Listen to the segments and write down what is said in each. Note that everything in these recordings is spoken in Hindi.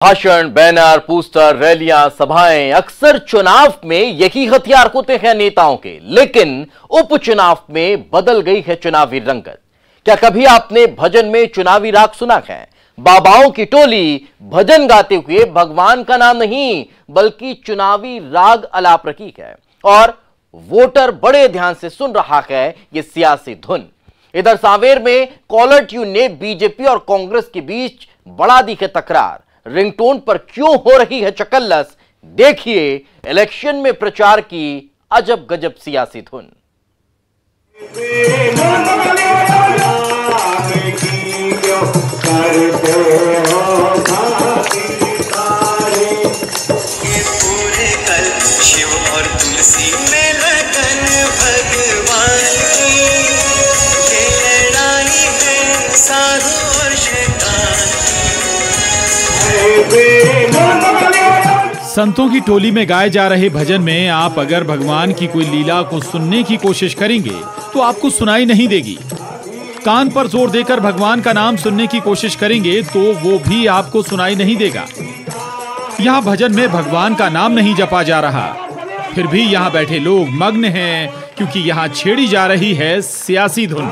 भाषण, बैनर, पोस्टर, रैलियां, सभाएं अक्सर चुनाव में यही हथियार होते हैं नेताओं के। लेकिन उपचुनाव में बदल गई है चुनावी रंगत। क्या कभी आपने भजन में चुनावी राग सुना है? बाबाओं की टोली भजन गाते हुए भगवान का नाम नहीं बल्कि चुनावी राग आलाप रही है और वोटर बड़े ध्यान से सुन रहा है ये सियासी धुन। इधर सांवेर में कॉलर ट्यून ने बीजेपी और कांग्रेस के बीच बढ़ा दी है तकरार। रिंगटोन पर क्यों हो रही है चकल्लस, देखिए इलेक्शन में प्रचार की अजब गजब सियासी धुन। शिव और तुलसी में लगन भगवान की, ये लड़ाई है साधु और शैतान। संतों की टोली में गाए जा रहे भजन में आप अगर भगवान की कोई लीला को सुनने की कोशिश करेंगे तो आपको सुनाई नहीं देगी। कान पर जोर देकर भगवान का नाम सुनने की कोशिश करेंगे तो वो भी आपको सुनाई नहीं देगा। यहाँ भजन में भगवान का नाम नहीं जपा जा रहा, फिर भी यहाँ बैठे लोग मग्न हैं क्योंकि यहाँ छेड़ी जा रही है सियासी धुन।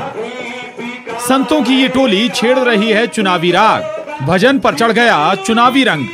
संतों की ये टोली छेड़ रही है चुनावी राग, भजन पर चढ़ गया चुनावी रंग।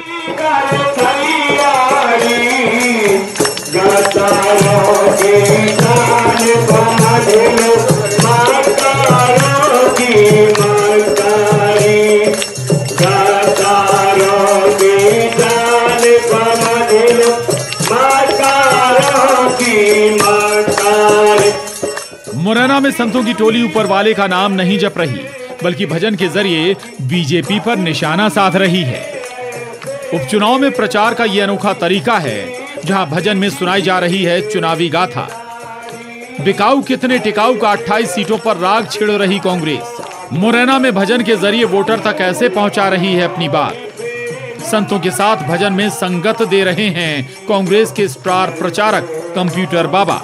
मुरैना में संतों की टोली ऊपर वाले का नाम नहीं जप रही बल्कि भजन के जरिए बीजेपी पर निशाना साध रही है। उपचुनाव में प्रचार का यह अनोखा तरीका है जहां भजन में सुनाई जा रही है चुनावी गाथा। बिकाऊ कितने टिकाऊ का 28 सीटों पर राग छेड़ रही कांग्रेस मुरैना में भजन के जरिए वोटर तक कैसे पहुंचा रही है अपनी बात। संतों के साथ भजन में संगत दे रहे हैं कांग्रेस के स्टार प्रचारक कंप्यूटर बाबा।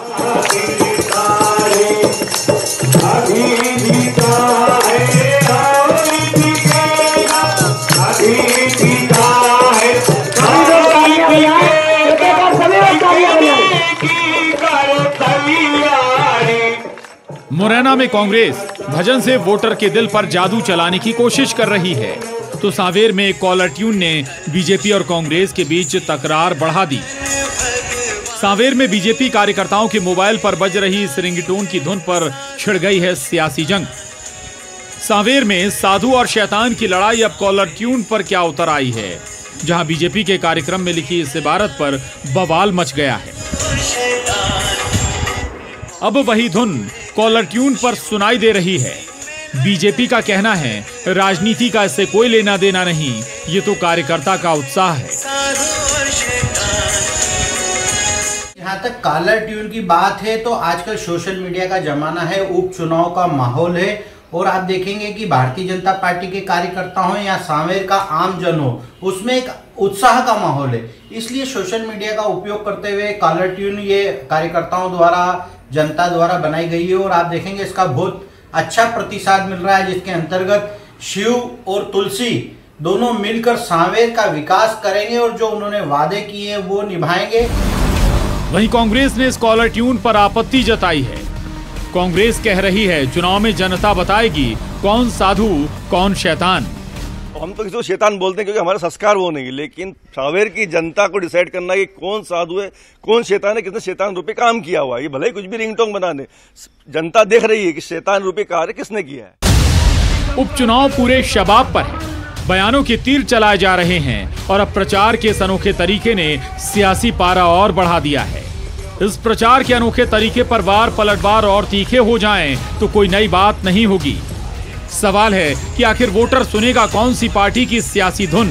मुरैना में कांग्रेस भजन से वोटर के दिल पर जादू चलाने की कोशिश कर रही है तो सांवेर में कॉलर ट्यून ने बीजेपी और कांग्रेस के बीच तकरार बढ़ा दी। सांवेर में बीजेपी कार्यकर्ताओं के मोबाइल पर बज रही इस रिंगटोन की धुन पर छिड़ गई है सियासी जंग। सांवेर में साधु और शैतान की लड़ाई अब कॉलर ट्यून पर क्या उतर आई है, जहां बीजेपी के कार्यक्रम में लिखी इस इबारत पर बवाल मच गया है। अब वही धुन कॉलर ट्यून पर सुनाई दे रही है। बीजेपी का कहना है राजनीति का इससे कोई लेना देना नहीं, ये तो कार्यकर्ता का उत्साह है। यहाँ तक कॉलर ट्यून की बात है तो आजकल सोशल मीडिया का जमाना है, उपचुनाव का माहौल है और आप देखेंगे कि भारतीय जनता पार्टी के कार्यकर्ता हो या सांवेर का आम जन हो, उसमें एक उत्साह का माहौल है। इसलिए सोशल मीडिया का उपयोग करते हुए कॉलर ट्यून ये कार्यकर्ताओं द्वारा, जनता द्वारा बनाई गई है और आप देखेंगे इसका बहुत अच्छा प्रतिसाद मिल रहा है, जिसके अंतर्गत शिव और तुलसी दोनों मिलकर सांवेर का विकास करेंगे और जो उन्होंने वादे किए वो निभाएंगे। वहीं कांग्रेस ने इस कॉलर ट्यून पर आपत्ति जताई है। कांग्रेस कह रही है चुनाव में जनता बताएगी कौन साधु कौन शैतान। हम तो किसी को शैतान बोलते हैं क्योंकि हमारा संस्कार वो नहीं, लेकिन सांवेर की जनता को डिसाइड करना है कि कौन साधु है कौन शैतान है, किसने शैतान रूपी काम किया हुआ है। ये भले ही कुछ भी रिंगटोन बना दे, जनता देख रही है कि शैतान रूपी कार्य किसने किया है। उपचुनाव पूरे शबाब पर है, बयानों के तीर चलाए जा रहे हैं और अब प्रचार के इस अनोखे तरीके ने सियासी पारा और बढ़ा दिया है। इस प्रचार के अनोखे तरीके पर वार पलटवार और तीखे हो जाएं तो कोई नई बात नहीं होगी। सवाल है कि आखिर वोटर सुनेगा कौन सी पार्टी की सियासी धुन।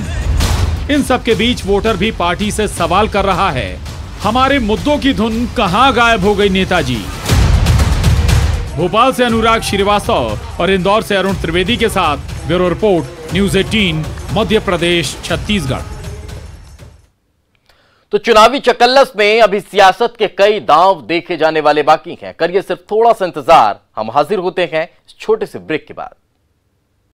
इन सब के बीच वोटर भी पार्टी से सवाल कर रहा है, हमारे मुद्दों की धुन कहां गायब हो गई नेताजी। भोपाल से अनुराग श्रीवास्तव और इंदौर से अरुण त्रिवेदी के साथ bureau report, news 18, Madhya Pradesh, Chhattisgarh. तो चुनावी चकल्लस में अभी सियासत के कई दांव देखे जाने वाले बाकी हैं। करिए सिर्फ थोड़ा सा इंतजार, हम हाजिर होते हैं इस छोटे से ब्रेक के बाद।